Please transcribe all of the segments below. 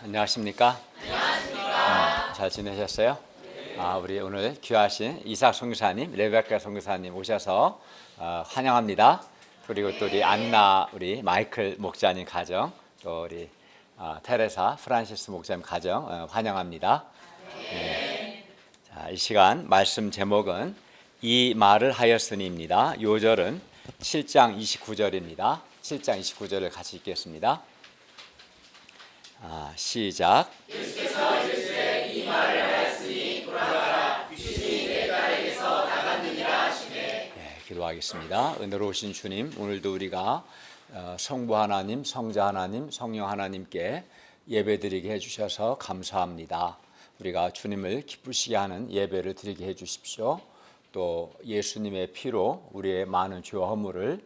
안녕하십니까? 잘 지내셨어요? 우리 오늘 귀하신 이삭 선교사님, 레베카 선교사님 오셔서 환영합니다. 그리고 또 우리 안나, 우리 마이클 목사님 가정, 또 우리 테레사 프란시스 목사님 가정 환영합니다. 네. 자, 이 시간 말씀 제목은 이 말을 하였으니입니다. 요절은 7장 29절입니다. 7장 29절을 같이 읽겠습니다. 시작. 예수께서 이르시되 이 말을 하였으니 돌아가라 귀신이 내 딸에게서 나갔느니라 하시되. 기도하겠습니다. 은혜로우신 주님, 오늘도 우리가 성부 하나님, 성자 하나님, 성령 하나님께 예배드리게 해주셔서 감사합니다. 우리가 주님을 기쁘시게 하는 예배를 드리게 해주십시오. 또 예수님의 피로 우리의 많은 죄와 허물을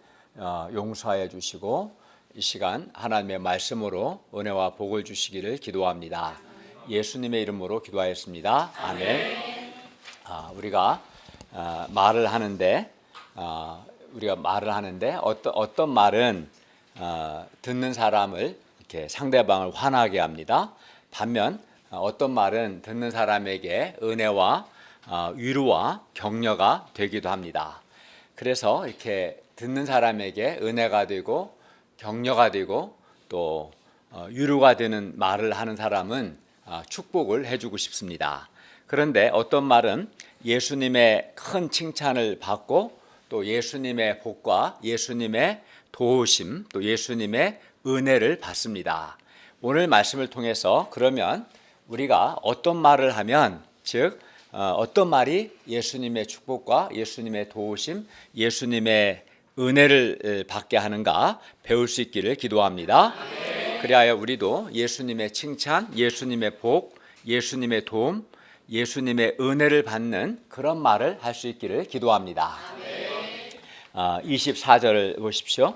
용서하여 주시고 이 시간 하나님의 말씀으로 은혜와 복을 주시기를 기도합니다. 예수님의 이름으로 기도하였습니다. 아멘. 우리가 말을 하는데 어떤 말은 듣는 사람을 이렇게 상대방을 화나게 합니다. 반면 어떤 말은 듣는 사람에게 은혜와 위로와 격려가 되기도 합니다. 그래서 이렇게 듣는 사람에게 은혜가 되고 격려가 되고 또 위로가 되는 말을 하는 사람은 축복을 해주고 싶습니다. 그런데 어떤 말은 예수님의 큰 칭찬을 받고 또 예수님의 복과 예수님의 도우심 또 예수님의 은혜를 받습니다. 오늘 말씀을 통해서 그러면 우리가 어떤 말을 하면 즉 어떤 말이 예수님의 축복과 예수님의 도우심 예수님의 은혜를 받게 하는가 배울 수 있기를 기도합니다. 그리하여 우리도 예수님의 칭찬, 예수님의 복, 예수님의 도움, 예수님의 은혜를 받는 그런 말을 할 수 있기를 기도합니다. 24절을 보십시오.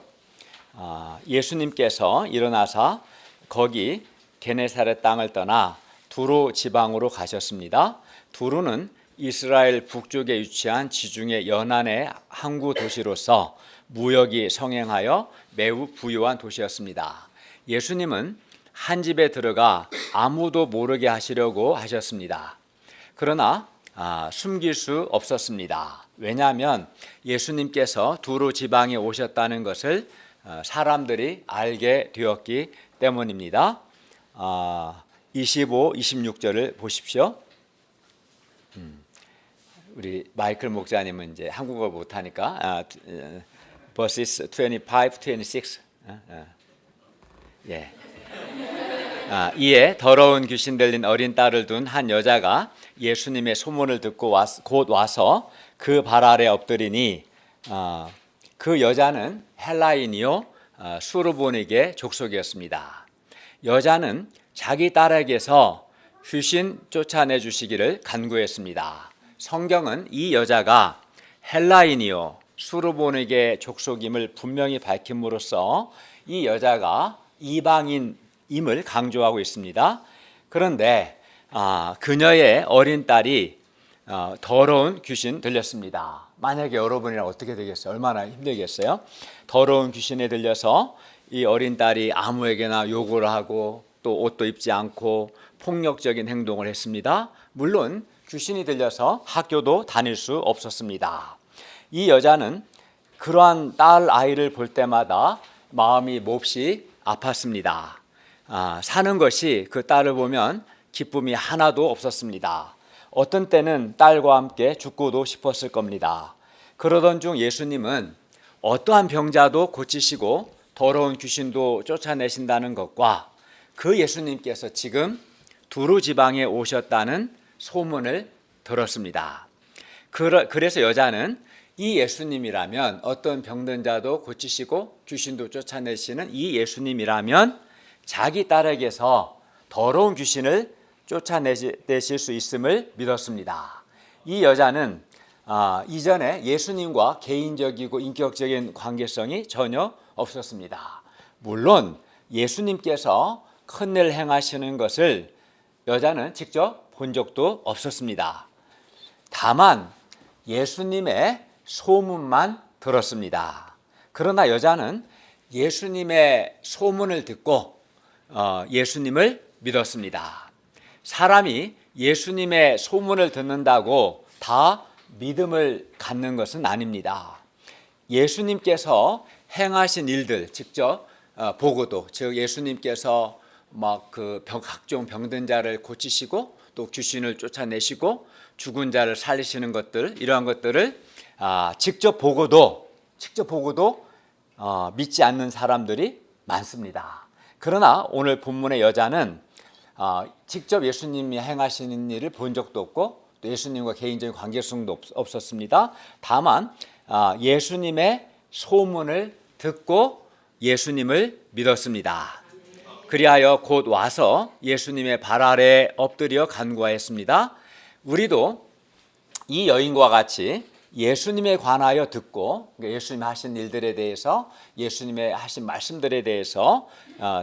예수님께서 일어나사 거기 게네사렛 땅을 떠나 두로 지방으로 가셨습니다. 두로는 이스라엘 북쪽에 위치한 지중해 연안의 항구 도시로서 무역이 성행하여 매우 부유한 도시였습니다. 예수님은 한 집에 들어가 아무도 모르게 하시려고 하셨습니다. 그러나 숨길 수 없었습니다. 왜냐하면 예수님께서 두로 지방에 오셨다는 것을 사람들이 알게 되었기 때문입니다. 25, 26절을 보십시오. 우리 마이클 목사님은 이제 한국어 못하니까 verses 25, 26 이에 더러운 귀신 들린 어린 딸을 둔 한 여자가 예수님의 소문을 듣고 곧 와서 그 발 아래 엎드리니 그 여자는 헬라인이요 수르보닉의 족속이었습니다. 여자는 자기 딸에게서 귀신 쫓아내 주시기를 간구했습니다. 성경은 이 여자가 헬라인이요 수르보닉의 족속임을 분명히 밝힘으로써 이 여자가 이방인임을 강조하고 있습니다. 그런데 그녀의 어린 딸이 더러운 귀신 들렸습니다. 만약에 여러분이랑 어떻게 되겠어요? 얼마나 힘들겠어요? 더러운 귀신에 들려서 이 어린 딸이 아무에게나 욕을 하고 또 옷도 입지 않고 폭력적인 행동을 했습니다. 물론 귀신이 들려서 학교도 다닐 수 없었습니다. 이 여자는 그러한 딸 아이를 볼 때마다 마음이 몹시 아팠습니다. 사는 것이 그 딸을 보면 기쁨이 하나도 없었습니다. 어떤 때는 딸과 함께 죽고도 싶었을 겁니다. 그러던 중 예수님은 어떠한 병자도 고치시고 더러운 귀신도 쫓아내신다는 것과 그 예수님께서 지금 두로 지방에 오셨다는 소문을 들었습니다. 그래서 여자는 이 예수님이라면 어떤 병든 자도 고치시고 귀신도 쫓아내시는 이 예수님이라면 자기 딸에게서 더러운 귀신을 쫓아내실 수 있음을 믿었습니다. 이 여자는 이전에 예수님과 개인적이고 인격적인 관계성이 전혀 없었습니다. 물론 예수님께서 큰 일 행하시는 것을 여자는 직접 본 적도 없었습니다. 다만 예수님의 소문만 들었습니다. 그러나 여자는 예수님의 소문을 듣고 예수님을 믿었습니다. 사람이 예수님의 소문을 듣는다고 다 믿음을 갖는 것은 아닙니다. 예수님께서 행하신 일들 직접 보고도, 즉 예수님께서 막 각종 병든 자를 고치시고 또 귀신을 쫓아내시고 죽은 자를 살리시는 것들, 이러한 것들을 직접 보고도 믿지 않는 사람들이 많습니다. 그러나 오늘 본문의 여자는 직접 예수님이 행하시는 일을 본 적도 없고 또 예수님과 개인적인 관계성도 없었습니다. 다만 예수님의 소문을 듣고 예수님을 믿었습니다. 그리하여 곧 와서 예수님의 발 아래에 엎드려 간구하였습니다. 우리도 이 여인과 같이 예수님에 관하여 듣고, 예수님 하신 일들에 대해서, 예수님의 하신 말씀들에 대해서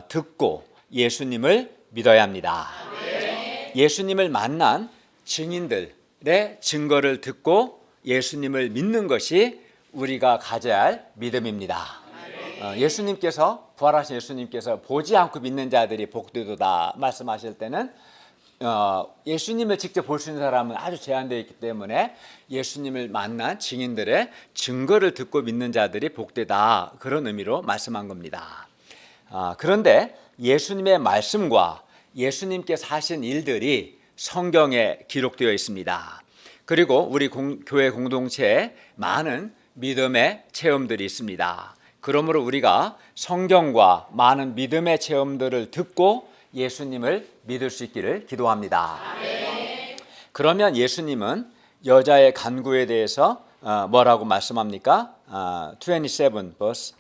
듣고 예수님을 믿어야 합니다. 예수님을 만난 증인들의 증거를 듣고 예수님을 믿는 것이 우리가 가져야 할 믿음입니다. 예수님께서, 부활하신 예수님께서 보지 않고 믿는 자들이 복되도다 말씀하실 때는 예수님을 직접 볼 수 있는 사람은 아주 제한되어 있기 때문에 예수님을 만난 증인들의 증거를 듣고 믿는 자들이 복되다, 그런 의미로 말씀한 겁니다. 그런데 예수님의 말씀과 예수님께서 하신 일들이 성경에 기록되어 있습니다. 그리고 우리 교회 공동체에 많은 믿음의 체험들이 있습니다. 그러므로 우리가 성경과 많은 믿음의 체험들을 듣고 예수님을 믿을 수 있기를 기도합니다. 그러면 예수님은 여자의 간구에 대해서 뭐라고 말씀합니까? 27 verse.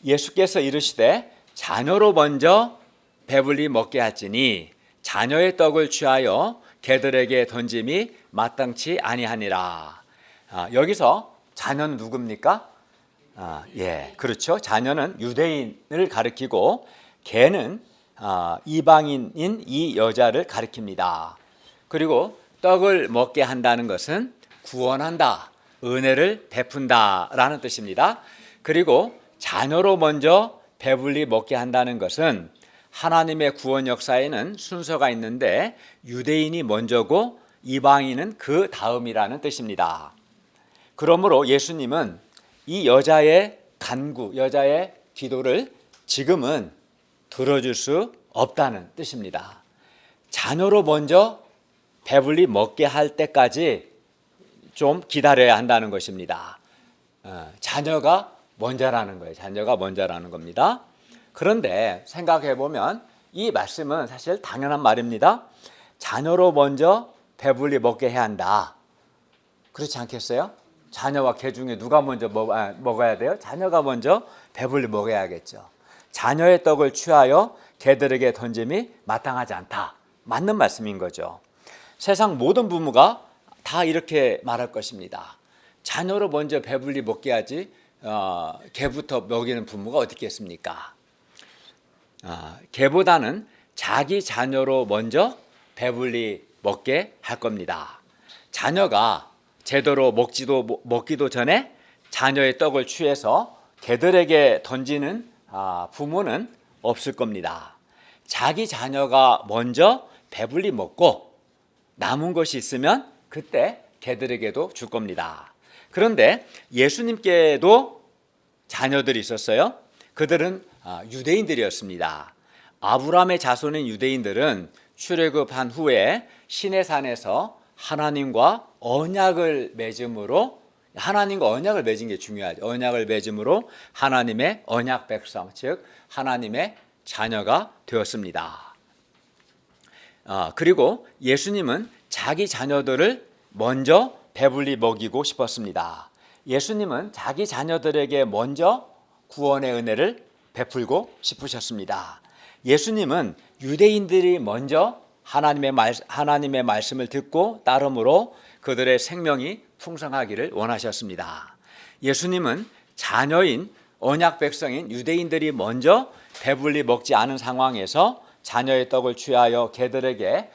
예수께서 이르시되 자녀로 먼저 배불리 먹게 할지니 자녀의 떡을 취하여 개들에게 던짐이 마땅치 아니하니라. 여기서 자녀는 누굽니까? 그렇죠. 자녀는 유대인을 가리키고 개는 이방인인 이 여자를 가리킵니다. 그리고 떡을 먹게 한다는 것은 구원한다, 은혜를 베푼다라는 뜻입니다. 그리고 자녀로 먼저 배불리 먹게 한다는 것은 하나님의 구원 역사에는 순서가 있는데 유대인이 먼저고 이방인은 그 다음이라는 뜻입니다. 그러므로 예수님은 이 여자의 간구, 여자의 기도를 지금은 들어줄 수 없다는 뜻입니다. 자녀로 먼저 배불리 먹게 할 때까지 좀 기다려야 한다는 것입니다. 자녀가 먼저라는 거예요. 자녀가 먼저라는 겁니다. 그런데 생각해 보면 이 말씀은 사실 당연한 말입니다. 자녀로 먼저 배불리 먹게 해야 한다. 그렇지 않겠어요? 자녀와 개 중에 누가 먼저 먹어야 돼요? 자녀가 먼저 배불리 먹어야겠죠. 자녀의 떡을 취하여 개들에게 던짐이 마땅하지 않다. 맞는 말씀인 거죠. 세상 모든 부모가 다 이렇게 말할 것입니다. 자녀로 먼저 배불리 먹게 하지 개부터 먹이는 부모가 어디 있겠습니까? 개보다는 자기 자녀로 먼저 배불리 먹게 할 겁니다. 자녀가 제대로 먹기도 전에 자녀의 떡을 취해서 개들에게 던지는 부모는 없을 겁니다. 자기 자녀가 먼저 배불리 먹고 남은 것이 있으면 그때 개들에게도 줄 겁니다. 그런데 예수님께도 자녀들이 있었어요. 그들은 유대인들이었습니다. 아브라함의 자손인 유대인들은 출애굽한 후에 시내산에서 하나님과 언약을 맺음으로, 하나님과 언약을 맺은 게 중요하죠. 언약을 맺음으로 하나님의 언약 백성, 즉 하나님의 자녀가 되었습니다. 그리고 예수님은 자기 자녀들을 먼저 배불리 먹이고 싶었습니다. 예수님은 자기 자녀들에게 먼저 구원의 은혜를 베풀고 싶으셨습니다. 예수님은 유대인들이 먼저 하나님의 말씀을 듣고 따름으로 그들의 생명이 풍성하기를 원하셨습니다. 예수님은 자녀인 언약 백성인 유대인들이 먼저 배불리 먹지 않은 상황에서 자녀의 떡을 취하여 개들에게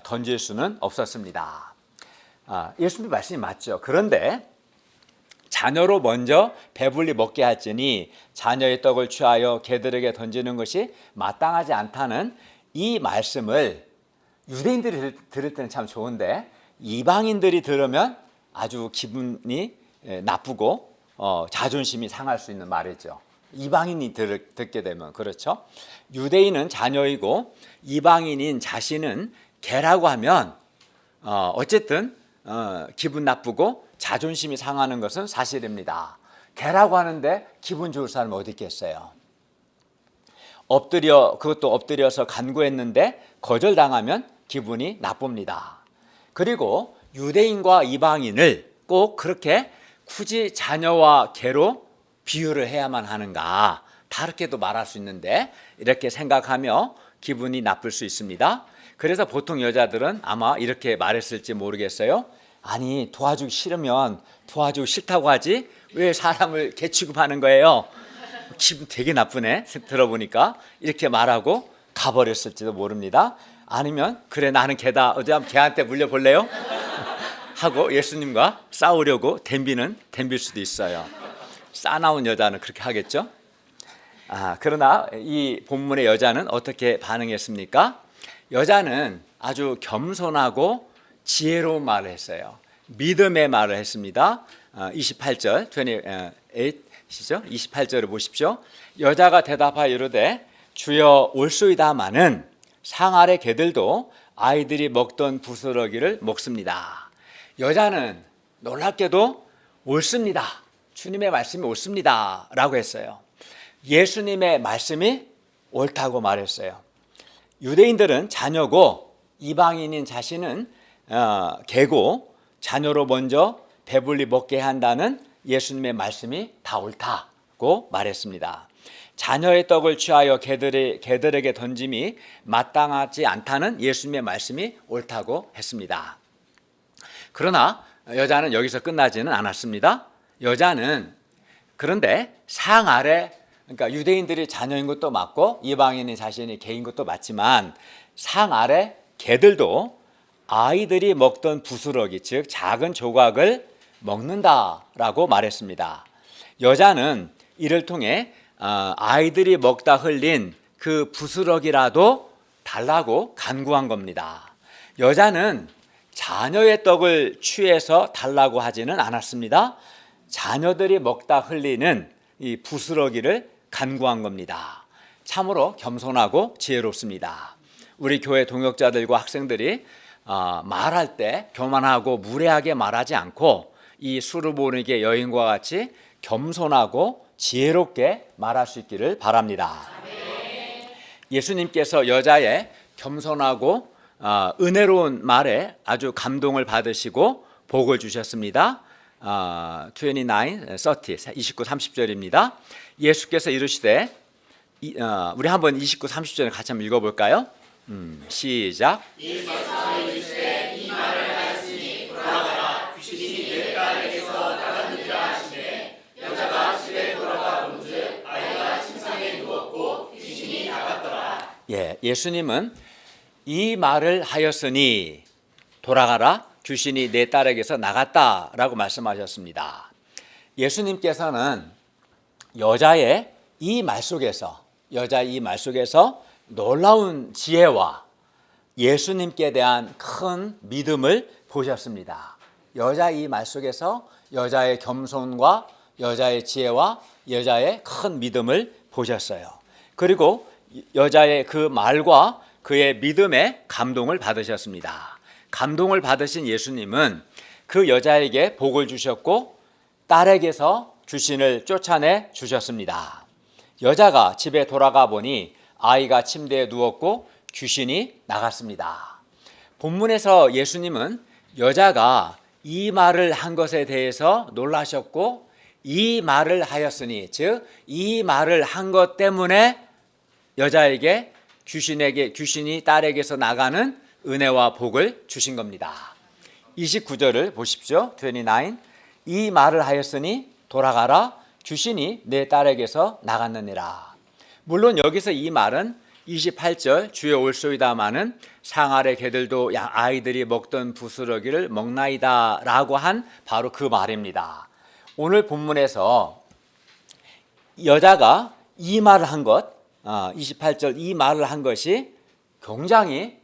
던질 수는 없었습니다. 예수님 말씀이 맞죠. 그런데 자녀로 먼저 배불리 먹게 할지니 자녀의 떡을 취하여 개들에게 던지는 것이 마땅하지 않다는 이 말씀을 유대인들이 들을 때는 참 좋은데 이방인들이 들으면 아주 기분이 나쁘고 자존심이 상할 수 있는 말이죠. 이방인이 듣게 되면 그렇죠. 유대인은 자녀이고 이방인인 자신은 개라고 하면 어쨌든 기분 나쁘고 자존심이 상하는 것은 사실입니다. 개라고 하는데 기분 좋을 사람이 어디 있겠어요. 그것도 엎드려서 간구했는데 거절당하면 기분이 나쁩니다. 그리고 유대인과 이방인을 꼭 그렇게 굳이 자녀와 개로 비유를 해야만 하는가, 다르게도 말할 수 있는데 이렇게 생각하며 기분이 나쁠 수 있습니다. 그래서 보통 여자들은 아마 이렇게 말했을지 모르겠어요. 아니, 도와주기 싫으면 도와주기 싫다고 하지 왜 사람을 개 취급하는 거예요? 기분 되게 나쁘네, 들어보니까. 이렇게 말하고 가버렸을지도 모릅니다. 아니면 그래 나는 개다, 어디 한번 개한테 물려볼래요? 하고 예수님과 싸우려고 덤빌 수도 있어요. 싸나운 여자는 그렇게 하겠죠. 그러나 이 본문의 여자는 어떻게 반응했습니까? 여자는 아주 겸손하고 지혜로운 말을 했어요. 믿음의 말을 했습니다. 28절, 28시죠? 28절을 보십시오. 여자가 대답하여 이르되 주여 올소이다마는 상 아래 개들도 아이들이 먹던 부스러기를 먹습니다. 여자는 놀랍게도 옳습니다. 주님의 말씀이 옳습니다 라고 했어요. 예수님의 말씀이 옳다고 말했어요. 유대인들은 자녀고 이방인인 자신은 개고 자녀로 먼저 배불리 먹게 한다는 예수님의 말씀이 다 옳다고 말했습니다. 자녀의 떡을 취하여 개들에게 던짐이 마땅하지 않다는 예수님의 말씀이 옳다고 했습니다. 그러나 여자는 여기서 끝나지는 않았습니다. 여자는 그런데 상 아래, 그러니까 유대인들이 자녀인 것도 맞고 이방인이 자신이 개인 것도 맞지만 상 아래 개들도 아이들이 먹던 부스러기, 즉 작은 조각을 먹는다라고 말했습니다. 여자는 이를 통해 아이들이 먹다 흘린 그 부스러기라도 달라고 간구한 겁니다. 여자는 자녀의 떡을 취해서 달라고 하지는 않았습니다. 자녀들이 먹다 흘리는 이 부스러기를 간구한 겁니다. 참으로 겸손하고 지혜롭습니다. 우리 교회 동역자들과 학생들이 말할 때 교만하고 무례하게 말하지 않고 이 수르보니게 여인과 같이 겸손하고 지혜롭게 말할 수 있기를 바랍니다. 예수님께서 여자의 겸손하고 은혜로운 말에 아주 감동을 받으시고 복을 주셨습니다. 29, 30절입니다. 예수께서 이르시되 우리 한번 29, 30절을 같이 한번 읽어볼까요? 시작. 예수께서 이르시되 이 말을 하였으니 돌아가라 귀신이 내 딸에게서 나갔느니라 하시되 여자가 집에 돌아가 본즉 아이가 침상에 누웠고 귀신이 나갔더라. 예수님은 이 말을 하였으니 돌아가라 귀신이 내 딸에게서 나갔다라고 말씀하셨습니다. 예수님께서는 여자의 이 말 속에서 놀라운 지혜와 예수님께 대한 큰 믿음을 보셨습니다. 여자의 이 말 속에서 여자의 겸손과 여자의 지혜와 여자의 큰 믿음을 보셨어요. 그리고 여자의 그 말과 그의 믿음에 감동을 받으셨습니다. 감동을 받으신 예수님은 그 여자에게 복을 주셨고 딸에게서 귀신을 쫓아내 주셨습니다. 여자가 집에 돌아가 보니 아이가 침대에 누웠고 귀신이 나갔습니다. 본문에서 예수님은 여자가 이 말을 한 것에 대해서 놀라셨고 이 말을 하였으니, 즉 이 말을 한 것 때문에 여자에게 귀신이 딸에게서 나가는 은혜와 복을 주신 겁니다. 29절을 보십시오. 29. 이 말을 하였으니 돌아가라 귀신이 내 딸에게서 나갔느니라. 물론 여기서 이 말은 28절 주여 올소이다마는 상 아래 개들도 아이들이 먹던 부스러기를 먹나이다 라고 한 바로 그 말입니다. 오늘 본문에서 여자가 이 말을 한 것, 28절 이 말을 한 것이 굉장히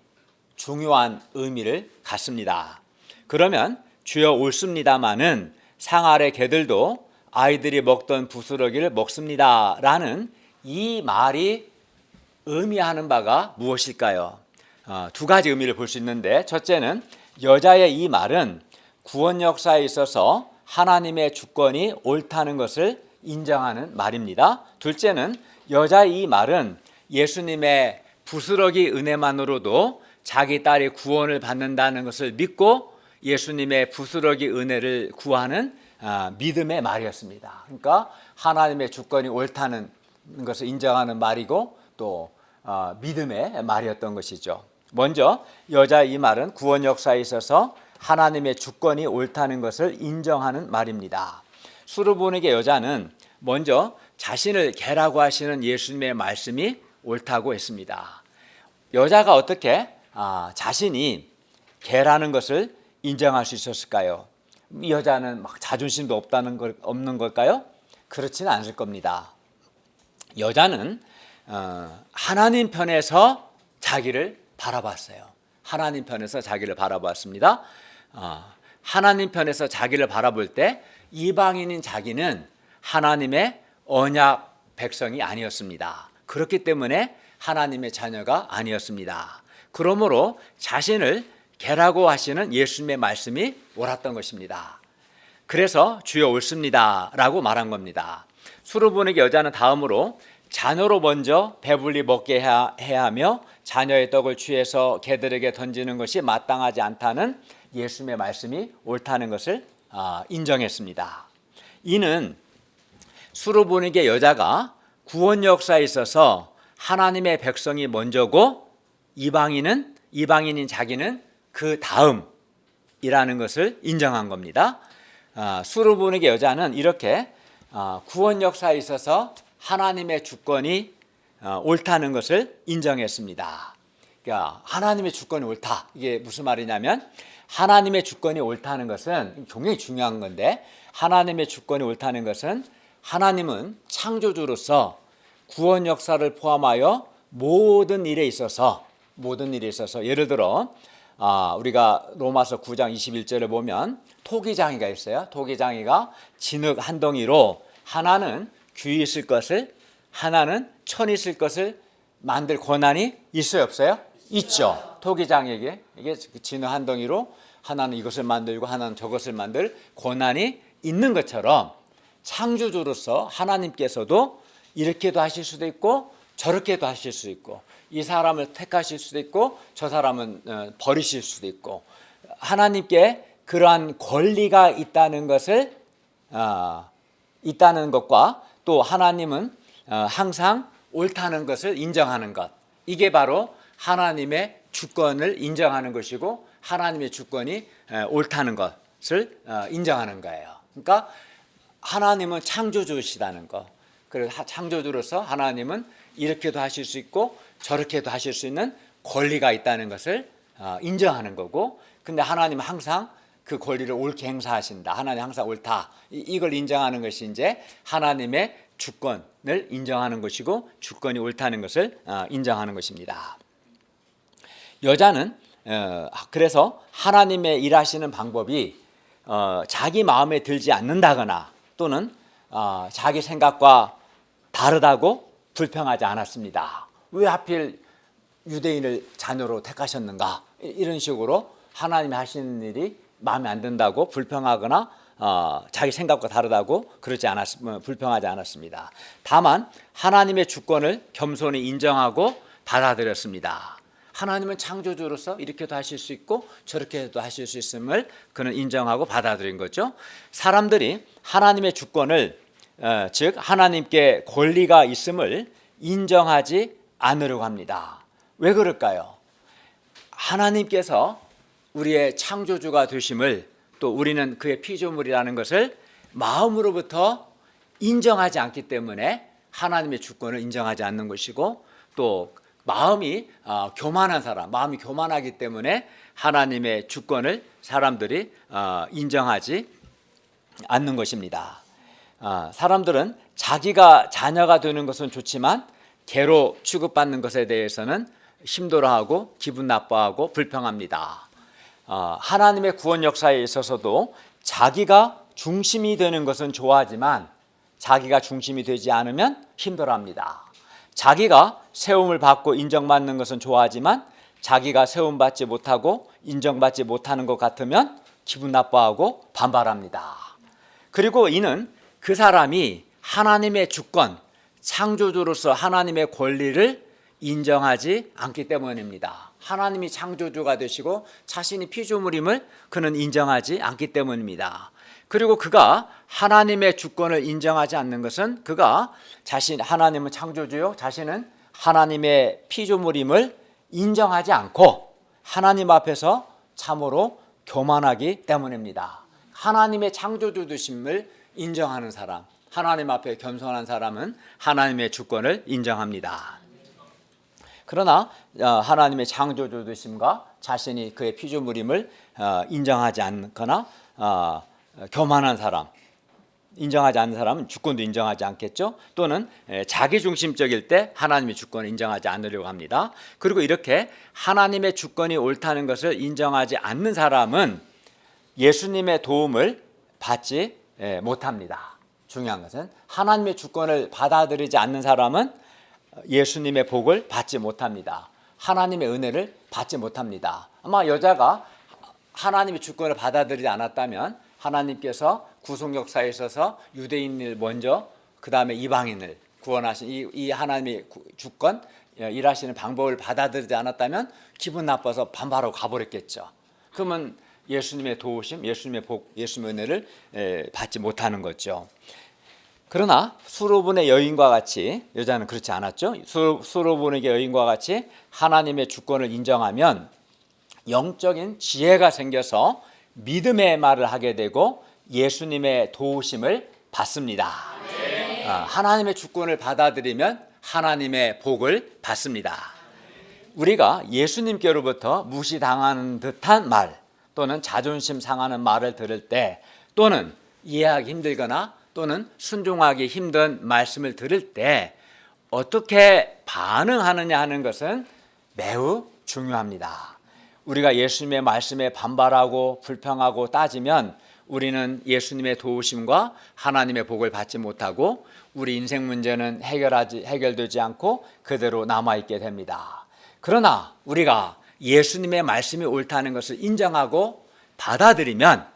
중요한 의미를 갖습니다. 그러면 주여 옳습니다마는 상 아래 개들도 아이들이 먹던 부스러기를 먹습니다 라는 이 말이 의미하는 바가 무엇일까요? 두 가지 의미를 볼 수 있는데, 첫째는 여자의 이 말은 구원 역사에 있어서 하나님의 주권이 옳다는 것을 인정하는 말입니다. 둘째는 여자의 이 말은 예수님의 부스러기 은혜만으로도 자기 딸이 구원을 받는다는 것을 믿고 예수님의 부스러기 은혜를 구하는 믿음의 말이었습니다. 그러니까 하나님의 주권이 옳다는 것을 인정하는 말이고 또 믿음의 말이었던 것이죠. 먼저 여자의 이 말은 구원 역사에 있어서 하나님의 주권이 옳다는 것을 인정하는 말입니다. 수르보nik의 여자는 먼저 자신을 개라고 하시는 예수님의 말씀이 옳다고 했습니다. 여자가 어떻게 자신이 개라는 것을 인정할 수 있었을까요? 이 여자는 막 자존심도 없는 걸까요? 그렇지는 않을 겁니다. 여자는 하나님 편에서 자기를 바라봤어요. 하나님 편에서 자기를 바라봤습니다. 하나님 편에서 자기를 바라볼 때 이방인인 자기는 하나님의 언약 백성이 아니었습니다. 그렇기 때문에 하나님의 자녀가 아니었습니다. 그러므로 자신을 개라고 하시는 예수님의 말씀이 옳았던 것입니다. 그래서 주여 옳습니다 라고 말한 겁니다. 수르보닉의 여자는 다음으로 자녀로 먼저 배불리 먹게 해야 하며 자녀의 떡을 취해서 개들에게 던지는 것이 마땅하지 않다는 예수님의 말씀이 옳다는 것을 인정했습니다. 이는 수르보닉의 여자가 구원 역사에 있어서 하나님의 백성이 먼저고 이방인인 자기는 그 다음이라는 것을 인정한 겁니다. 수르보닉의 여자는 이렇게 구원 역사에 있어서 하나님의 주권이 옳다는 것을 인정했습니다. 그러니까 하나님의 주권이 옳다. 이게 무슨 말이냐면 하나님의 주권이 옳다는 것은 굉장히 중요한 건데, 하나님의 주권이 옳다는 것은 하나님은 창조주로서 구원 역사를 포함하여 모든 일에 있어서 예를 들어 우리가 로마서 9장 21절을 보면 토기장이가 있어요. 토기장이가 진흙 한 덩이로 하나는 귀 있을 것을 하나는 천 있을 것을 만들 권한이 있어요, 없어요? 있죠. 토기장에게 이게 진흙 한 덩이로 하나는 이것을 만들고 하나는 저것을 만들 권한이 있는 것처럼 창조주로서 하나님께서도 이렇게도 하실 수도 있고 저렇게도 하실 수 있고 이 사람을 택하실 수도 있고 저 사람은 버리실 수도 있고 하나님께 그러한 권리가 있다는 것을 있다는 것과 또 하나님은 항상 옳다는 것을 인정하는 것, 이게 바로 하나님의 주권을 인정하는 것이고 하나님의 주권이 옳다는 것을 인정하는 거예요. 그러니까 하나님은 창조주시다는 것, 그래서 창조주로서 하나님은 이렇게도 하실 수 있고 저렇게도 하실 수 있는 권리가 있다는 것을 인정하는 거고, 근데 하나님은 항상 그 권리를 옳게 행사하신다. 하나님 항상 옳다. 이걸 인정하는 것이 이제 하나님의 주권을 인정하는 것이고 주권이 옳다는 것을 인정하는 것입니다. 여자는 그래서 하나님의 일하시는 방법이 자기 마음에 들지 않는다거나 또는 자기 생각과 다르다고 불평하지 않았습니다. 왜 하필 유대인을 자녀로 택하셨는가? 이런 식으로 하나님이 하시는 일이 마음에 안 든다고 불평하거나 자기 생각과 다르다고 불평하지 않았습니다. 다만 하나님의 주권을 겸손히 인정하고 받아들였습니다. 하나님은 창조주로서 이렇게도 하실 수 있고 저렇게도 하실 수 있음을 그는 인정하고 받아들인 거죠. 사람들이 하나님의 주권을 즉 하나님께 권리가 있음을 인정하지 않으려고 합니다. 왜 그럴까요? 하나님께서 우리의 창조주가 되심을 또 우리는 그의 피조물이라는 것을 마음으로부터 인정하지 않기 때문에 하나님의 주권을 인정하지 않는 것이고, 또 마음이 교만한 사람, 마음이 교만하기 때문에 하나님의 주권을 사람들이 인정하지 않는 것입니다. 사람들은 자기가 자녀가 되는 것은 좋지만 개로 취급받는 것에 대해서는 힘들어하고 기분 나빠하고 불평합니다. 하나님의 구원 역사에 있어서도 자기가 중심이 되는 것은 좋아하지만 자기가 중심이 되지 않으면 힘들어합니다. 자기가 세움을 받고 인정받는 것은 좋아하지만 자기가 세움받지 못하고 인정받지 못하는 것 같으면 기분 나빠하고 반발합니다. 그리고 이는 그 사람이 하나님의 주권, 창조주로서 하나님의 권리를 인정하지 않기 때문입니다. 하나님이 창조주가 되시고 자신이 피조물임을 그는 인정하지 않기 때문입니다. 그리고 그가 하나님의 주권을 인정하지 않는 것은 그가 하나님은 창조주요 자신은 하나님의 피조물임을 인정하지 않고 하나님 앞에서 참으로 교만하기 때문입니다. 하나님의 창조주 되심을 인정하는 사람, 하나님 앞에 겸손한 사람은 하나님의 주권을 인정합니다. 그러나 하나님의 창조주 되심과 자신이 그의 피조물임을 인정하지 않거나 교만한 사람, 인정하지 않는 사람은 주권도 인정하지 않겠죠. 또는 자기중심적일 때 하나님의 주권을 인정하지 않으려고 합니다. 그리고 이렇게 하나님의 주권이 옳다는 것을 인정하지 않는 사람은 예수님의 도움을 받지 못합니다. 중요한 것은 하나님의 주권을 받아들이지 않는 사람은 예수님의 복을 받지 못합니다. 하나님의 은혜를 받지 못합니다. 아마 여자가 하나님의 주권을 받아들이지 않았다면 하나님께서 구속 역사에 있어서 유대인을 먼저 그 다음에 이방인을 구원하신 이 하나님의 주권 일하시는 방법을 받아들이지 않았다면 기분 나빠서 반발하고 가버렸겠죠. 그러면 예수님의 도우심, 예수님의 복, 예수님의 은혜를 받지 못하는 거죠. 그러나 수로분의 여인과 같이, 여자는 그렇지 않았죠. 수로분의 여인과 같이 하나님의 주권을 인정하면 영적인 지혜가 생겨서 믿음의 말을 하게 되고 예수님의 도우심을 받습니다. 하나님의 주권을 받아들이면 하나님의 복을 받습니다. 우리가 예수님께로부터 무시당하는 듯한 말 또는 자존심 상하는 말을 들을 때 또는 이해하기 힘들거나 또는 순종하기 힘든 말씀을 들을 때 어떻게 반응하느냐 하는 것은 매우 중요합니다. 우리가 예수님의 말씀에 반발하고 불평하고 따지면 우리는 예수님의 도우심과 하나님의 복을 받지 못하고 우리 인생 문제는 해결되지 않고 그대로 남아있게 됩니다. 그러나 우리가 예수님의 말씀이 옳다는 것을 인정하고 받아들이면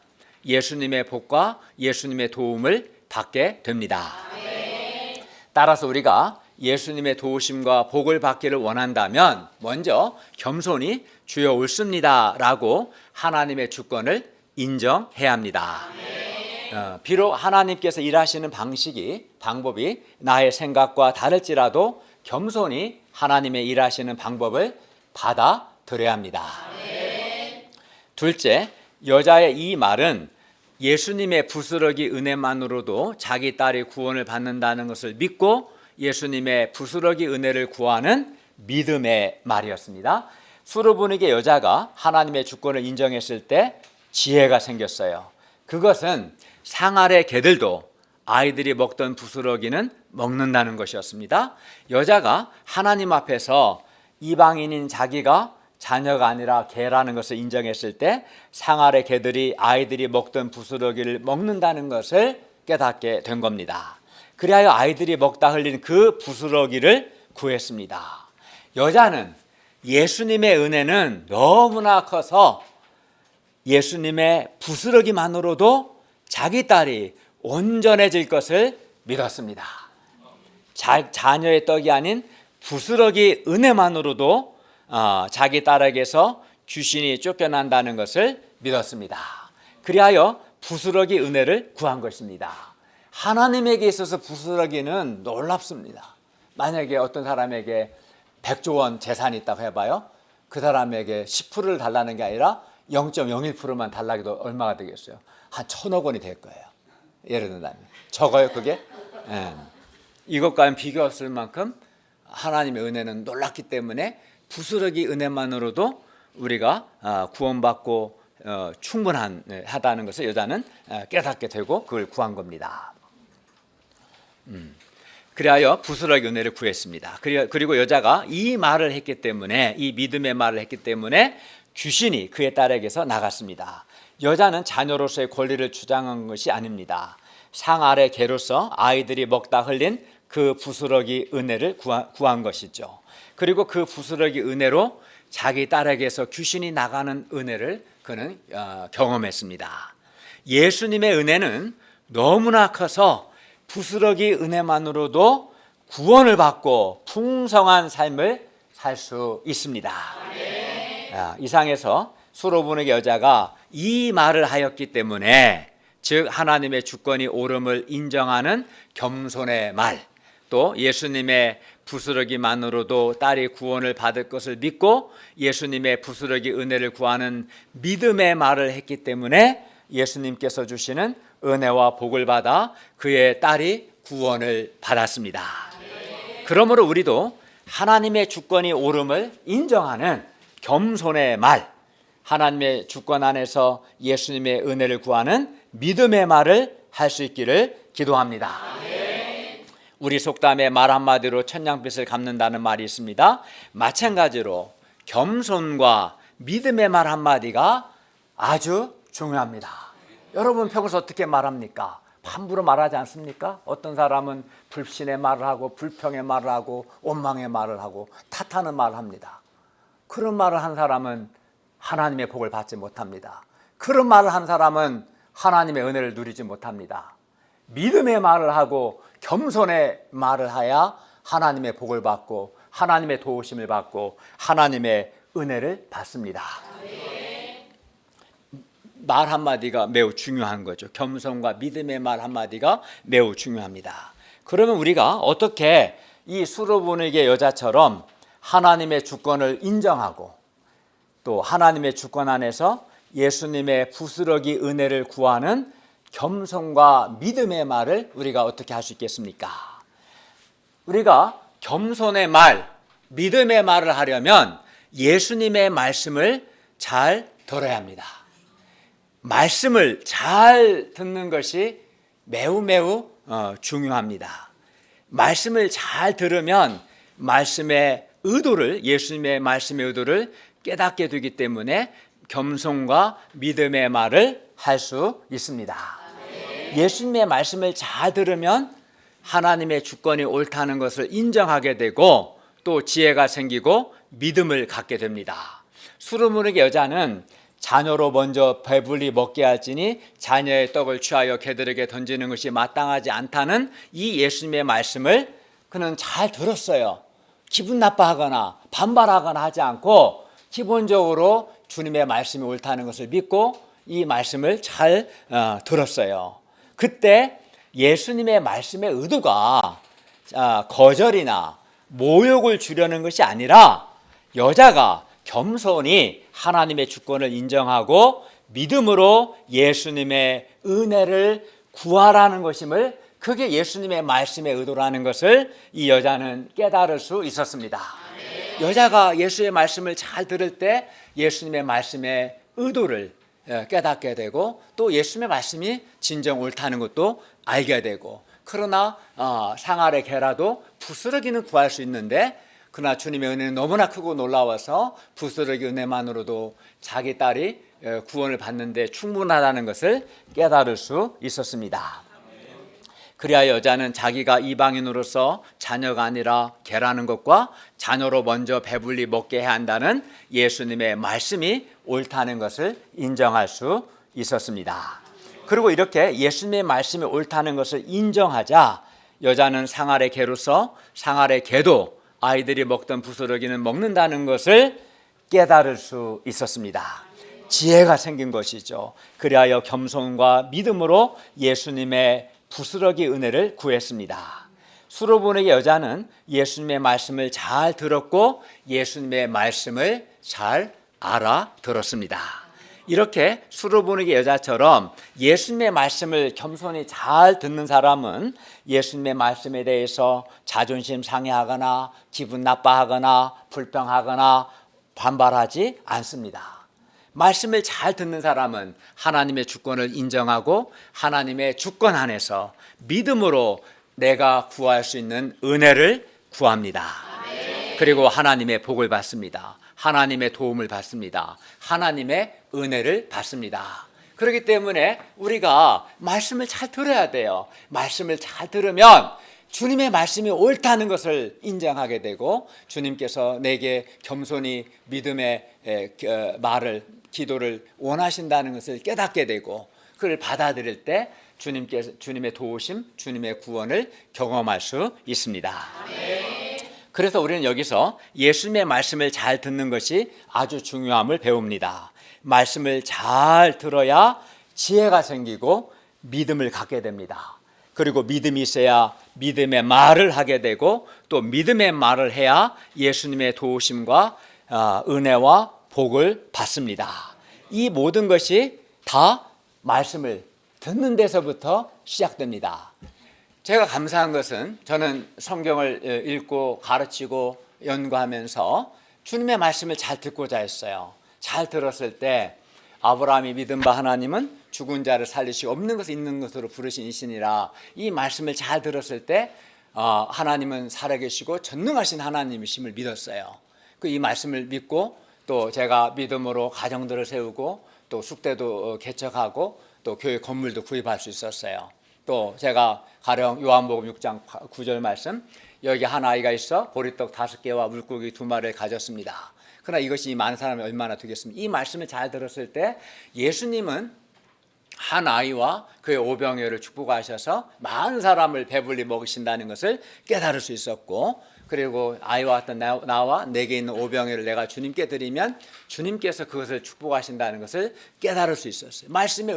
예수님의 복과 예수님의 도움을 받게 됩니다. 따라서 우리가 예수님의 도우심과 복을 받기를 원한다면 먼저 겸손히 주여 옳습니다 라고 하나님의 주권을 인정해야 합니다. 비록 하나님께서 일하시는 방법이 나의 생각과 다를지라도 겸손히 하나님의 일하시는 방법을 받아들여야 합니다. 둘째, 여자의 이 말은 예수님의 부스러기 은혜만으로도 자기 딸이 구원을 받는다는 것을 믿고 예수님의 부스러기 은혜를 구하는 믿음의 말이었습니다. 수르보니게 여자가 하나님의 주권을 인정했을 때 지혜가 생겼어요. 그것은 상아래 개들도 아이들이 먹던 부스러기는 먹는다는 것이었습니다. 여자가 하나님 앞에서 이방인인 자기가 자녀가 아니라 개라는 것을 인정했을 때 상아래 개들이 아이들이 먹던 부스러기를 먹는다는 것을 깨닫게 된 겁니다. 그리하여 아이들이 먹다 흘린 그 부스러기를 구했습니다. 여자는 예수님의 은혜는 너무나 커서 예수님의 부스러기만으로도 자기 딸이 온전해질 것을 믿었습니다. 자녀의 떡이 아닌 부스러기 은혜만으로도 자기 딸에게서 귀신이 쫓겨난다는 것을 믿었습니다. 그리하여 부스러기 은혜를 구한 것입니다. 하나님에게 있어서 부스러기는 놀랍습니다. 만약에 어떤 사람에게 100조 원 재산이 있다고 해봐요. 그 사람에게 10%를 달라는 게 아니라 0.01%만 달라고 해도 얼마가 되겠어요? 한 1,000억 원이 될 거예요. 예를 들면 적어요 그게? 이것과는 비교할 만큼 하나님의 은혜는 놀랍기 때문에 부스러기 은혜만으로도 우리가 구원받고 충분하다는 것을 여자는 깨닫게 되고 그걸 구한 겁니다. 그리하여 부스러기 은혜를 구했습니다. 그리고 여자가 이 말을 했기 때문에, 이 믿음의 말을 했기 때문에 귀신이 그의 딸에게서 나갔습니다. 여자는 자녀로서의 권리를 주장한 것이 아닙니다. 상 아래 개로서 아이들이 먹다 흘린 그 부스러기 은혜를 구한 것이죠. 그리고 그 부스러기 은혜로 자기 딸에게서 귀신이 나가는 은혜를 그는 경험했습니다. 예수님의 은혜는 너무나 커서 부스러기 은혜만으로도 구원을 받고 풍성한 삶을 살 수 있습니다. 이상에서 수로보는 여자가 이 말을 하였기 때문에, 즉 하나님의 주권이 옳음을 인정하는 겸손의 말, 또 예수님의 부스러기만으로도 딸이 구원을 받을 것을 믿고 예수님의 부스러기 은혜를 구하는 믿음의 말을 했기 때문에 예수님께서 주시는 은혜와 복을 받아 그의 딸이 구원을 받았습니다. 그러므로 우리도 하나님의 주권이 옳음을 인정하는 겸손의 말, 하나님의 주권 안에서 예수님의 은혜를 구하는 믿음의 말을 할 수 있기를 기도합니다. 우리 속담에 말 한마디로 천냥빚을 갚는다는 말이 있습니다. 마찬가지로 겸손과 믿음의 말 한마디가 아주 중요합니다. 여러분 평소 어떻게 말합니까? 함부로 말하지 않습니까? 어떤 사람은 불신의 말을 하고 불평의 말을 하고 원망의 말을 하고 탓하는 말을 합니다. 그런 말을 한 사람은 하나님의 복을 받지 못합니다. 그런 말을 한 사람은 하나님의 은혜를 누리지 못합니다. 믿음의 말을 하고 겸손의 말을 하야 하나님의 복을 받고 하나님의 도우심을 받고 하나님의 은혜를 받습니다. 말 한마디가 매우 중요한 거죠. 겸손과 믿음의 말 한마디가 매우 중요합니다. 그러면 우리가 어떻게 이 수로보니게 여자처럼 하나님의 주권을 인정하고 또 하나님의 주권 안에서 예수님의 부스러기 은혜를 구하는 겸손과 믿음의 말을 우리가 어떻게 할 수 있겠습니까? 우리가 겸손의 말, 믿음의 말을 하려면 예수님의 말씀을 잘 들어야 합니다. 말씀을 잘 듣는 것이 매우 중요합니다. 말씀을 잘 들으면 말씀의 의도를, 예수님의 말씀의 의도를 깨닫게 되기 때문에 겸손과 믿음의 말을 할 수 있습니다. 예수님의 말씀을 잘 들으면 하나님의 주권이 옳다는 것을 인정하게 되고 또 지혜가 생기고 믿음을 갖게 됩니다. 수르무르게 여자는 자녀로 먼저 배불리 먹게 할지니 자녀의 떡을 취하여 개들에게 던지는 것이 마땅하지 않다는 이 예수님의 말씀을 그는 잘 들었어요. 기분 나빠하거나 반발하거나 하지 않고 기본적으로 주님의 말씀이 옳다는 것을 믿고 이 말씀을 잘 들었어요. 그때 예수님의 말씀의 의도가 거절이나 모욕을 주려는 것이 아니라 여자가 겸손히 하나님의 주권을 인정하고 믿음으로 예수님의 은혜를 구하라는 것임을, 그게 예수님의 말씀의 의도라는 것을 이 여자는 깨달을 수 있었습니다. 여자가 예수의 말씀을 잘 들을 때 예수님의 말씀의 의도를 깨닫게 되고 또 예수님의 말씀이 진정 옳다는 것도 알게 되고, 그러나 상 아래 개라도 부스러기는 구할 수 있는데 그러나 주님의 은혜는 너무나 크고 놀라워서 부스러기 은혜만으로도 자기 딸이 구원을 받는데 충분하다는 것을 깨달을 수 있었습니다. 그리하여 여자는 자기가 이방인으로서 자녀가 아니라 개라는 것과 자녀로 먼저 배불리 먹게 해야 한다는 예수님의 말씀이 옳다는 것을 인정할 수 있었습니다. 그리고 이렇게 예수님의 말씀이 옳다는 것을 인정하자 여자는 상 아래 개로서 상 아래 개도 아이들이 먹던 부스러기는 먹는다는 것을 깨달을 수 있었습니다. 지혜가 생긴 것이죠. 그리하여 겸손과 믿음으로 예수님의 부스러기 은혜를 구했습니다. 수로보니게 여자는 예수님의 말씀을 잘 들었고 예수님의 말씀을 잘 알아들었습니다. 이렇게 수로보니게 여자처럼 예수님의 말씀을 겸손히 잘 듣는 사람은 예수님의 말씀에 대해서 자존심 상해하거나 기분 나빠하거나 불평하거나 반발하지 않습니다. 말씀을 잘 듣는 사람은 하나님의 주권을 인정하고 하나님의 주권 안에서 믿음으로 내가 구할 수 있는 은혜를 구합니다. 그리고 하나님의 복을 받습니다. 하나님의 도움을 받습니다. 하나님의 은혜를 받습니다. 그렇기 때문에 우리가 말씀을 잘 들어야 돼요. 말씀을 잘 들으면 주님의 말씀이 옳다는 것을 인정하게 되고, 주님께서 내게 겸손히 믿음의 말을, 기도를 원하신다는 것을 깨닫게 되고, 그걸 받아들일 때 주님의 도우심, 주님의 구원을 경험할 수 있습니다. 그래서 우리는 여기서 예수님의 말씀을 잘 듣는 것이 아주 중요함을 배웁니다. 말씀을 잘 들어야 지혜가 생기고 믿음을 갖게 됩니다. 그리고 믿음이 있어야 믿음의 말을 하게 되고, 또 믿음의 말을 해야 예수님의 도우심과 은혜와 복을 받습니다. 이 모든 것이 다 말씀을 듣는 데서부터 시작됩니다. 제가 감사한 것은, 저는 성경을 읽고 가르치고 연구하면서 주님의 말씀을 잘 듣고자 했어요. 잘 들었을 때 아브라함이 믿은 바 하나님은 죽은 자를 살리시고 없는 것을 있는 것으로 부르신 이시니라, 이 말씀을 잘 들었을 때 하나님은 살아계시고 전능하신 하나님이심을 믿었어요. 이 말씀을 믿고, 또 제가 믿음으로 가정들을 세우고, 또 숙대도 개척하고, 또 교회 건물도 구입할 수 있었어요. 또 제가 가령 요한복음 6장 9절 말씀, 여기 한 아이가 있어 보리떡 5개와 물고기 2마리를 가졌습니다. 그러나 이것이 많은 사람이 얼마나 되겠습니까? 이 말씀을 잘 들었을 때 예수님은 한 아이와 그의 오병이어를 축복하셔서 많은 사람을 배불리 먹이신다는 것을 깨달을 수 있었고, 그리고 아이와 같은 나와 내게 있는 오병이어를 내가 주님께 드리면 주님께서 그것을 축복하신다는 것을 깨달을 수 있었어요. 말씀의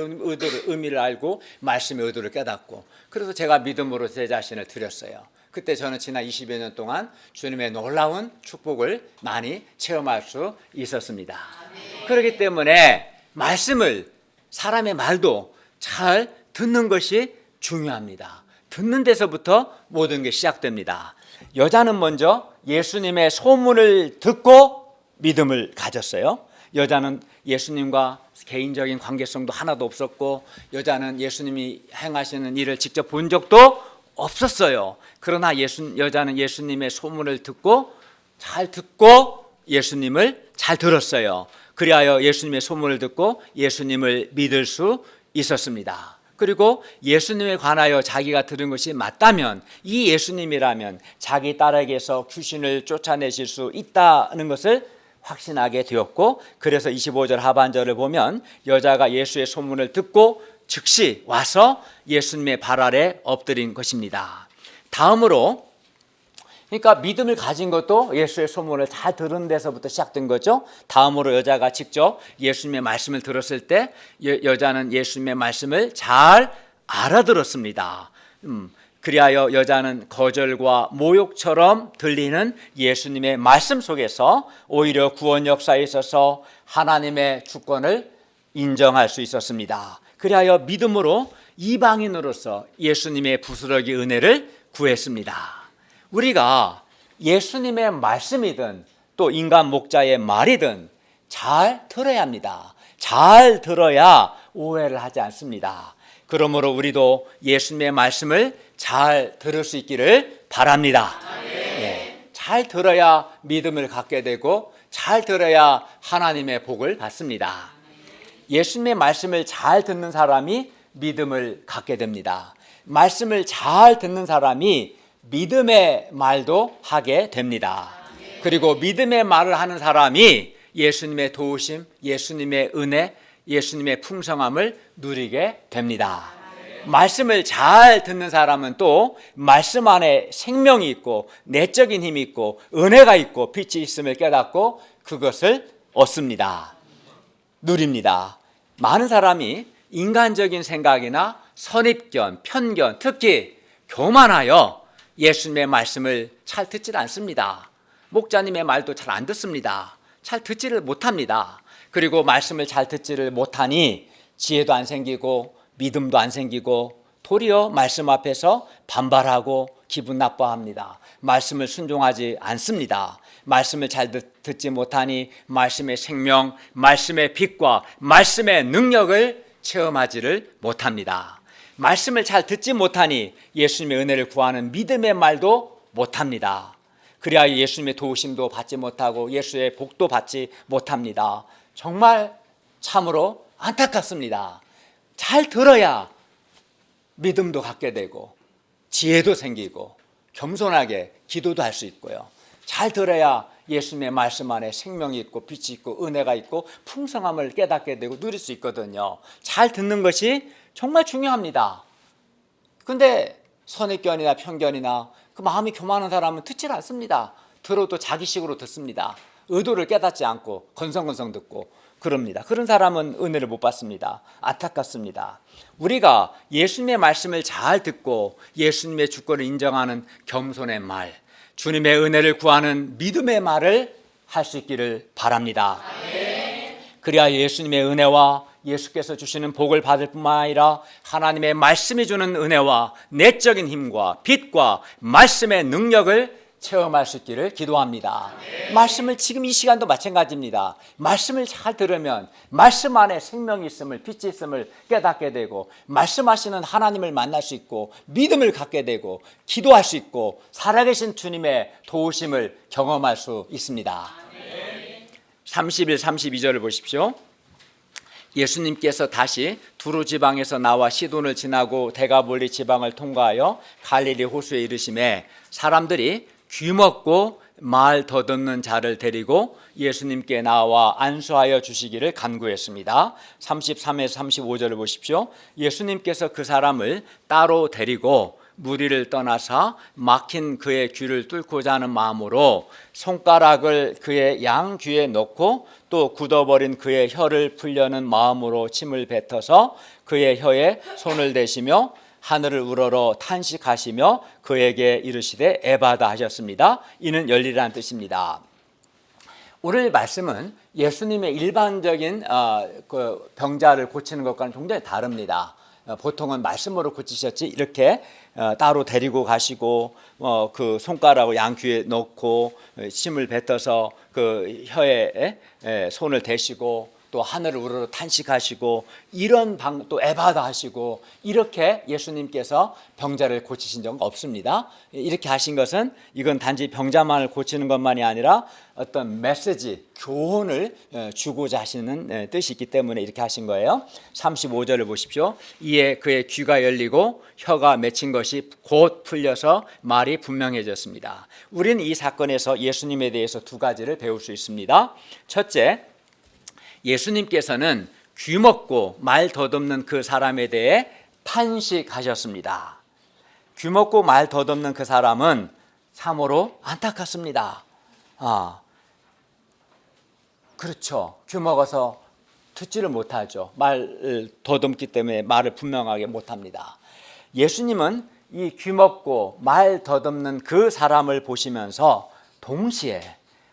의미를 알고 말씀의 의도를 깨닫고, 그래서 제가 믿음으로 제 자신을 드렸어요. 그때 저는 지난 20여 년 동안 주님의 놀라운 축복을 많이 체험할 수 있었습니다. 그렇기 때문에 말씀을, 사람의 말도 잘 듣는 것이 중요합니다. 듣는 데서부터 모든 게 시작됩니다. 여자는 먼저 예수님의 소문을 듣고 믿음을 가졌어요. 여자는 예수님과 개인적인 관계성도 하나도 없었고, 여자는 예수님이 행하시는 일을 직접 본 적도 없었어요. 그러나 여자는 예수님의 소문을 듣고, 잘 듣고 예수님을 잘 들었어요. 그리하여 예수님의 소문을 듣고 예수님을 믿을 수 있었습니다. 그리고 예수님에 관하여 자기가 들은 것이 맞다면, 이 예수님이라면 자기 딸에게서 귀신을 쫓아내실 수 있다는 것을 확신하게 되었고, 그래서 25절 하반절을 보면 여자가 예수의 소문을 듣고 즉시 와서 예수님의 발 아래 엎드린 것입니다. 다음으로, 그러니까 믿음을 가진 것도 예수의 소문을 잘 들은 데서부터 시작된 거죠. 다음으로 여자가 직접 예수님의 말씀을 들었을 때 여자는 예수님의 말씀을 잘 알아들었습니다. 그리하여 여자는 거절과 모욕처럼 들리는 예수님의 말씀 속에서 오히려 구원 역사에 있어서 하나님의 주권을 인정할 수 있었습니다. 그리하여 믿음으로 이방인으로서 예수님의 부스러기 은혜를 구했습니다. 우리가 예수님의 말씀이든 또 인간 목자의 말이든 잘 들어야 합니다. 잘 들어야 오해를 하지 않습니다. 그러므로 우리도 예수님의 말씀을 잘 들을 수 있기를 바랍니다. 네, 잘 들어야 믿음을 갖게 되고, 잘 들어야 하나님의 복을 받습니다. 예수님의 말씀을 잘 듣는 사람이 믿음을 갖게 됩니다. 말씀을 잘 듣는 사람이 믿음의 말도 하게 됩니다. 그리고 믿음의 말을 하는 사람이 예수님의 도우심, 예수님의 은혜, 예수님의 풍성함을 누리게 됩니다. 말씀을 잘 듣는 사람은 또 말씀 안에 생명이 있고 내적인 힘이 있고 은혜가 있고 빛이 있음을 깨닫고 그것을 얻습니다. 누립니다. 많은 사람이 인간적인 생각이나 선입견, 편견, 특히 교만하여 예수님의 말씀을 잘 듣질 않습니다. 목자님의 말도 잘 안 듣습니다. 잘 듣지를 못합니다. 그리고 말씀을 잘 듣지를 못하니 지혜도 안 생기고 믿음도 안 생기고 도리어 말씀 앞에서 반발하고 기분 나빠합니다. 말씀을 순종하지 않습니다. 말씀을 잘 듣지 못하니 말씀의 생명, 말씀의 빛과 말씀의 능력을 체험하지를 못합니다. 말씀을 잘 듣지 못하니 예수님의 은혜를 구하는 믿음의 말도 못합니다. 그래야 예수님의 도우심도 받지 못하고 예수의 복도 받지 못합니다. 정말 참으로 안타깝습니다. 잘 들어야 믿음도 갖게 되고 지혜도 생기고 겸손하게 기도도 할 수 있고요. 잘 들어야 예수님의 말씀 안에 생명이 있고 빛이 있고 은혜가 있고 풍성함을 깨닫게 되고 누릴 수 있거든요. 잘 듣는 것이 정말 중요합니다. 근데 선입견이나 편견이나 그 마음이 교만한 사람은 듣질 않습니다. 들어도 자기식으로 듣습니다. 의도를 깨닫지 않고 건성건성 듣고 그럽니다. 그런 사람은 은혜를 못 받습니다. 안타깝습니다. 우리가 예수님의 말씀을 잘 듣고 예수님의 주권을 인정하는 겸손의 말, 주님의 은혜를 구하는 믿음의 말을 할 수 있기를 바랍니다. 그래야 예수님의 은혜와 예수께서 주시는 복을 받을 뿐만 아니라 하나님의 말씀이 주는 은혜와 내적인 힘과 빛과 말씀의 능력을 체험할 수 있기를 기도합니다. 말씀을 지금 이 시간도 마찬가지입니다. 말씀을 잘 들으면 말씀 안에 생명이 있음을 빛이 있음을 깨닫게 되고 말씀하시는 하나님을 만날 수 있고 믿음을 갖게 되고 기도할 수 있고 살아계신 주님의 도우심을 경험할 수 있습니다. 31, 32절을 보십시오. 예수님께서 다시 두루 지방에서 나와 시돈을 지나고 데가볼리 지방을 통과하여 갈릴리 호수에 이르심에 사람들이 귀먹고 말 더듬는 자를 데리고 예수님께 나와 안수하여 주시기를 간구했습니다. 33에서 35절을 보십시오. 예수님께서 그 사람을 따로 데리고 무리를 떠나사 막힌 그의 귀를 뚫고자 하는 마음으로 손가락을 그의 양 귀에 넣고 또 굳어버린 그의 혀를 풀려는 마음으로 침을 뱉어서 그의 혀에 손을 대시며 하늘을 우러러 탄식하시며 그에게 이르시되 에바다 하셨습니다. 이는 열리라는 뜻입니다. 오늘 말씀은 예수님의 일반적인 병자를 고치는 것과는 굉장히 다릅니다. 보통은 말씀으로 고치셨지 이렇게 따로 데리고 가시고 그 손가락을 양 귀에 넣고 침을 뱉어서 그 혀에 손을 대시고 또 하늘을 우러러 탄식하시고 이런 또 에바다 하시고 이렇게 예수님께서 병자를 고치신 적은 없습니다. 이렇게 하신 것은 이건 단지 병자만을 고치는 것만이 아니라 어떤 메시지, 교훈을 주고자 하시는 뜻이 있기 때문에 이렇게 하신 거예요. 35절을 보십시오. 이에 그의 귀가 열리고 혀가 맺힌 것이 곧 풀려서 말이 분명해졌습니다. 우리는 이 사건에서 예수님에 대해서 두 가지를 배울 수 있습니다. 첫째, 예수님께서는 귀먹고 말 더듬는 그 사람에 대해 탄식하셨습니다. 귀먹고 말 더듬는 그 사람은 참으로 안타깝습니다. 그렇죠. 귀먹어서 듣지를 못하죠. 말 더듬기 때문에 말을 분명하게 못합니다. 예수님은 이 귀먹고 말 더듬는 그 사람을 보시면서 동시에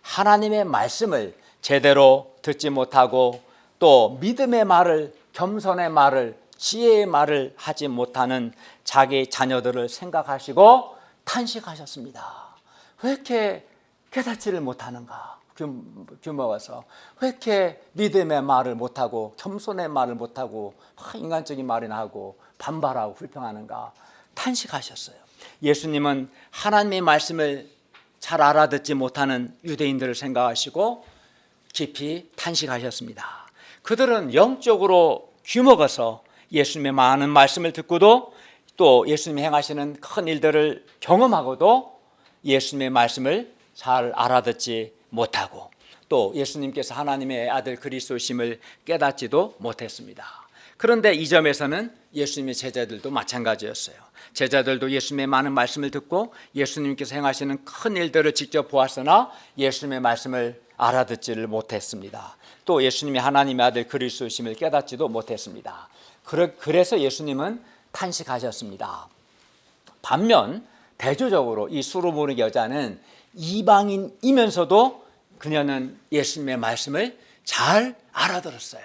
하나님의 말씀을 제대로 듣지 못하고 또 믿음의 말을, 겸손의 말을, 지혜의 말을 하지 못하는 자기 자녀들을 생각하시고 탄식하셨습니다. 왜 이렇게 깨닫지를 못하는가? 귀먹어서 왜 이렇게 믿음의 말을 못하고 겸손의 말을 못하고 인간적인 말이나 하고 반발하고 불평하는가? 탄식하셨어요. 예수님은 하나님의 말씀을 잘 알아듣지 못하는 유대인들을 생각하시고 깊이 탄식하셨습니다. 그들은 영적으로 귀먹어서 예수님의 많은 말씀을 듣고도 또 예수님이 행하시는 큰 일들을 경험하고도 예수님의 말씀을 잘 알아듣지 못하고 또 예수님께서 하나님의 아들 그리스도심을 깨닫지도 못했습니다. 그런데 이 점에서는 예수님의 제자들도 마찬가지였어요. 제자들도 예수님의 많은 말씀을 듣고 예수님께서 행하시는 큰 일들을 직접 보았으나 예수님의 말씀을 알아듣지를 못했습니다. 또 예수님이 하나님의 아들 그리스도심을 깨닫지도 못했습니다. 그래서 예수님은 탄식하셨습니다. 반면 대조적으로 이 수르모니 여자는 이방인이면서도 그녀는 예수님의 말씀을 잘 알아들었어요.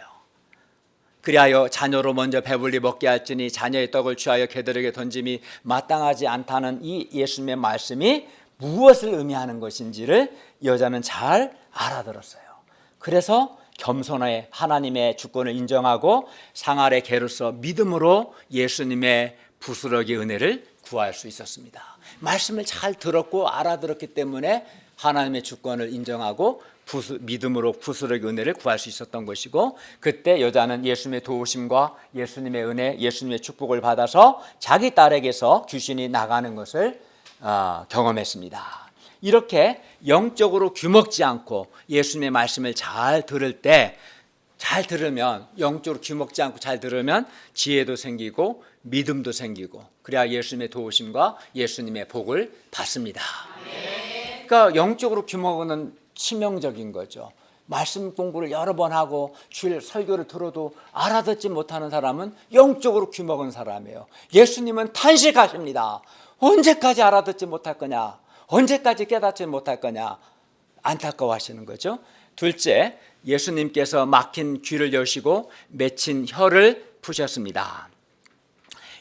그리하여 자녀로 먼저 배불리 먹게 할지니 자녀의 떡을 취하여 개들에게 던짐이 마땅하지 않다는 이 예수님의 말씀이 무엇을 의미하는 것인지를 여자는 잘 알아들었어요. 그래서 겸손하게 하나님의 주권을 인정하고 상아래 개로서 믿음으로 예수님의 부스러기 은혜를 구할 수 있었습니다. 말씀을 잘 들었고 알아들었기 때문에 하나님의 주권을 인정하고 믿음으로 부스러기 은혜를 구할 수 있었던 것이고, 그때 여자는 예수님의 도우심과 예수님의 은혜, 예수님의 축복을 받아서 자기 딸에게서 귀신이 나가는 것을 경험했습니다. 이렇게 영적으로 귀먹지 않고 예수님의 말씀을 잘 들으면, 영적으로 귀먹지 않고 잘 들으면 지혜도 생기고 믿음도 생기고, 그래야 예수님의 도우심과 예수님의 복을 받습니다. 그러니까 영적으로 귀먹는 치명적인 거죠. 말씀 공부를 여러 번 하고 주일 설교를 들어도 알아듣지 못하는 사람은 영적으로 귀먹은 사람이에요. 예수님은 탄식하십니다. 언제까지 알아듣지 못할 거냐, 언제까지 깨닫지 못할 거냐, 안타까워하시는 거죠. 둘째, 예수님께서 막힌 귀를 여시고 맺힌 혀를 푸셨습니다.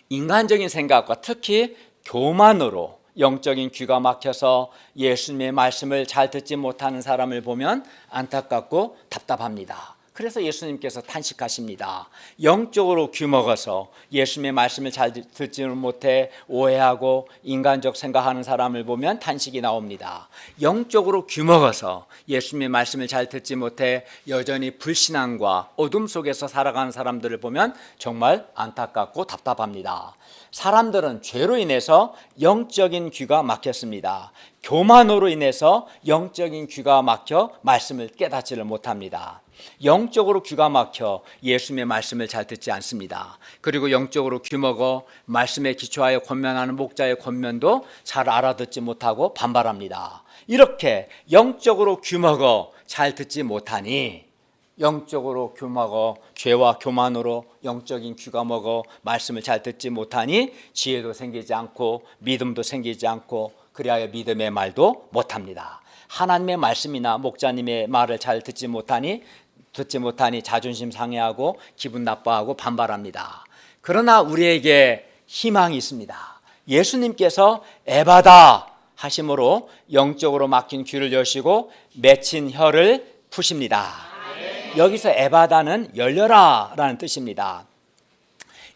인간적인 생각과 특히 교만으로 영적인 귀가 막혀서 예수님의 말씀을 잘 듣지 못하는 사람을 보면 안타깝고 답답합니다. 그래서 예수님께서 탄식하십니다. 영적으로 귀먹어서 예수님의 말씀을 잘 듣지는 못해 오해하고 인간적 생각하는 사람을 보면 탄식이 나옵니다. 영적으로 귀먹어서 예수님의 말씀을 잘 듣지 못해 여전히 불신앙과 어둠 속에서 살아가는 사람들을 보면 정말 안타깝고 답답합니다. 사람들은 죄로 인해서 영적인 귀가 막혔습니다. 교만으로 인해서 영적인 귀가 막혀 말씀을 깨닫지를 못합니다. 영적으로 귀가 막혀 예수님의 말씀을 잘 듣지 않습니다. 그리고 영적으로 귀먹어 말씀에 기초하여 권면하는 목자의 권면도 잘 알아듣지 못하고 반발합니다. 이렇게 영적으로 귀먹어 잘 듣지 못하니, 영적으로 귀먹어 죄와 교만으로 영적인 귀가 먹어 말씀을 잘 듣지 못하니 지혜도 생기지 않고 믿음도 생기지 않고, 그리하여 믿음의 말도 못합니다. 하나님의 말씀이나 목자님의 말을 잘 듣지 못하니 자존심 상해하고 기분 나빠하고 반발합니다. 그러나 우리에게 희망이 있습니다. 예수님께서 에바다 하심으로 영적으로 막힌 귀를 여시고 맺힌 혀를 푸십니다. 여기서 에바다는 열려라 라는 뜻입니다.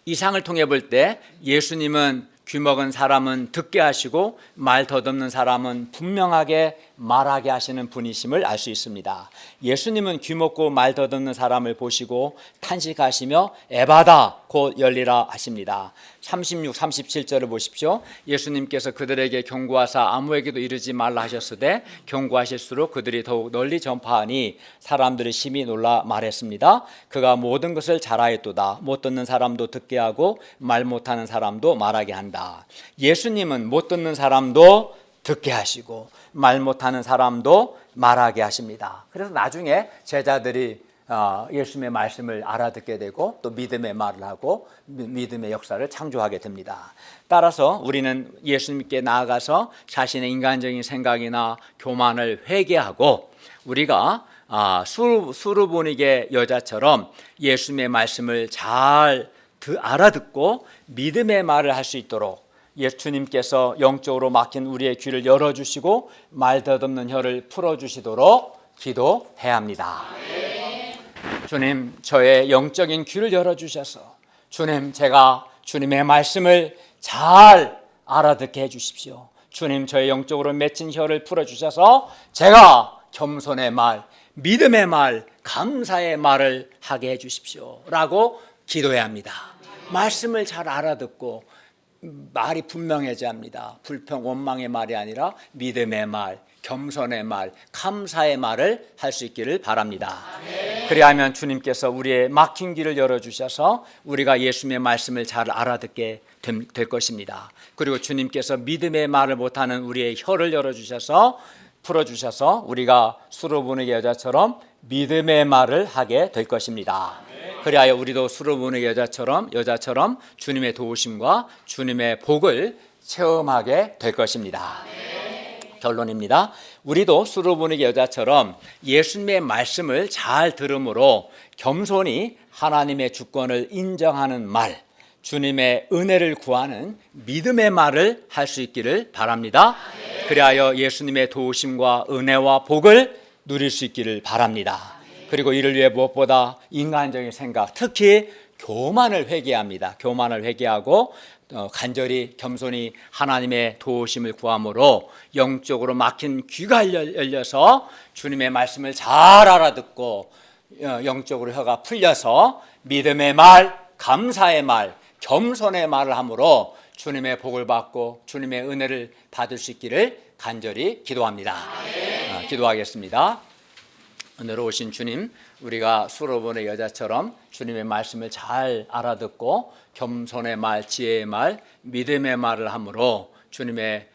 이상을 통해 볼 때 예수님은 귀먹은 사람은 듣게 하시고 말 더듬는 사람은 분명하게 말하게 하시는 분이심을 알 수 있습니다. 예수님은 귀먹고 말 더듬는 사람을 보시고 탄식하시며 에바다 곧 열리라 하십니다. 36, 37절을 보십시오. 예수님께서 그들에게 경고하사 아무에게도 이르지 말라 하셨으되 경고하실수록 그들이 더욱 널리 전파하니 사람들이 심히 놀라 말했습니다. 그가 모든 것을 잘하였도다. 못 듣는 사람도 듣게 하고 말 못하는 사람도 말하게 한다. 예수님은 못 듣는 사람도 듣게 하시고 말 못하는 사람도 말하게 하십니다. 그래서 나중에 제자들이 예수님의 말씀을 알아듣게 되고 또 믿음의 말을 하고 믿음의 역사를 창조하게 됩니다. 따라서 우리는 예수님께 나아가서 자신의 인간적인 생각이나 교만을 회개하고, 우리가 수르보니게 여자처럼 예수님의 말씀을 잘 알아듣고 믿음의 말을 할 수 있도록 예수님께서 영적으로 막힌 우리의 귀를 열어주시고 말 더듬는 혀를 풀어주시도록 기도해야 합니다. 주님, 저의 영적인 귀를 열어주셔서 주님, 제가 주님의 말씀을 잘 알아듣게 해주십시오. 주님, 저의 영적으로 맺힌 혀를 풀어주셔서 제가 겸손의 말, 믿음의 말, 감사의 말을 하게 해주십시오 라고 기도해야 합니다. 말씀을 잘 알아듣고 말이 분명해져야 합니다. 불평, 원망의 말이 아니라 믿음의 말, 겸손의 말, 감사의 말을 할 수 있기를 바랍니다. 그리하면 주님께서 우리의 막힌 귀를 열어주셔서 우리가 예수님의 말씀을 잘 알아듣게 될 것입니다. 그리고 주님께서 믿음의 말을 못하는 우리의 혀를 열어주셔서 풀어주셔서 우리가 수르보니게 여자처럼 믿음의 말을 하게 될 것입니다. 그리하여 우리도 수르보니게 여자처럼 주님의 도우심과 주님의 복을 체험하게 될 것입니다. 결론입니다. 우리도 수르보니게 여자처럼 예수님의 말씀을 잘 들음으로 겸손히 하나님의 주권을 인정하는 말, 주님의 은혜를 구하는 믿음의 말을 할 수 있기를 바랍니다. 그리하여 예수님의 도우심과 은혜와 복을 누릴 수 있기를 바랍니다. 그리고 이를 위해 무엇보다 인간적인 생각, 특히 교만을 회개합니다. 교만을 회개하고 간절히 겸손히 하나님의 도우심을 구함으로 영적으로 막힌 귀가 열려서 주님의 말씀을 잘 알아듣고 영적으로 혀가 풀려서 믿음의 말, 감사의 말, 겸손의 말을 함으로 주님의 복을 받고 주님의 은혜를 받을 수 있기를 간절히 기도합니다. 기도하겠습니다. 오늘 오신 주님, 우리가 수로본의 여자처럼 주님의 말씀을 잘 알아듣고 겸손의 말, 지혜의 말, 믿음의 말을 함으로 주님의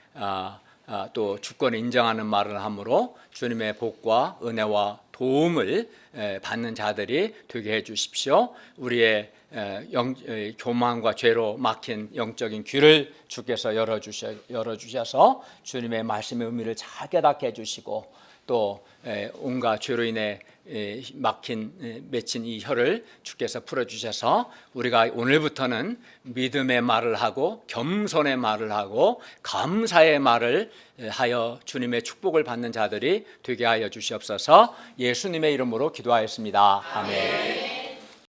또 주권을 인정하는 말을 함으로 주님의 복과 은혜와 도움을 받는 자들이 되게 해 주십시오. 우리의 교만과 죄로 막힌 영적인 귀를 주께서 열어주셔서 주님의 말씀의 의미를 잘 깨닫게 해주시고 또 온갖 죄로 인해 맺힌 이 혀를 주께서 풀어주셔서 우리가 오늘부터는 믿음의 말을 하고 겸손의 말을 하고 감사의 말을 하여 주님의 축복을 받는 자들이 되게 하여 주시옵소서. 예수님의 이름으로 기도하였습니다. 아멘.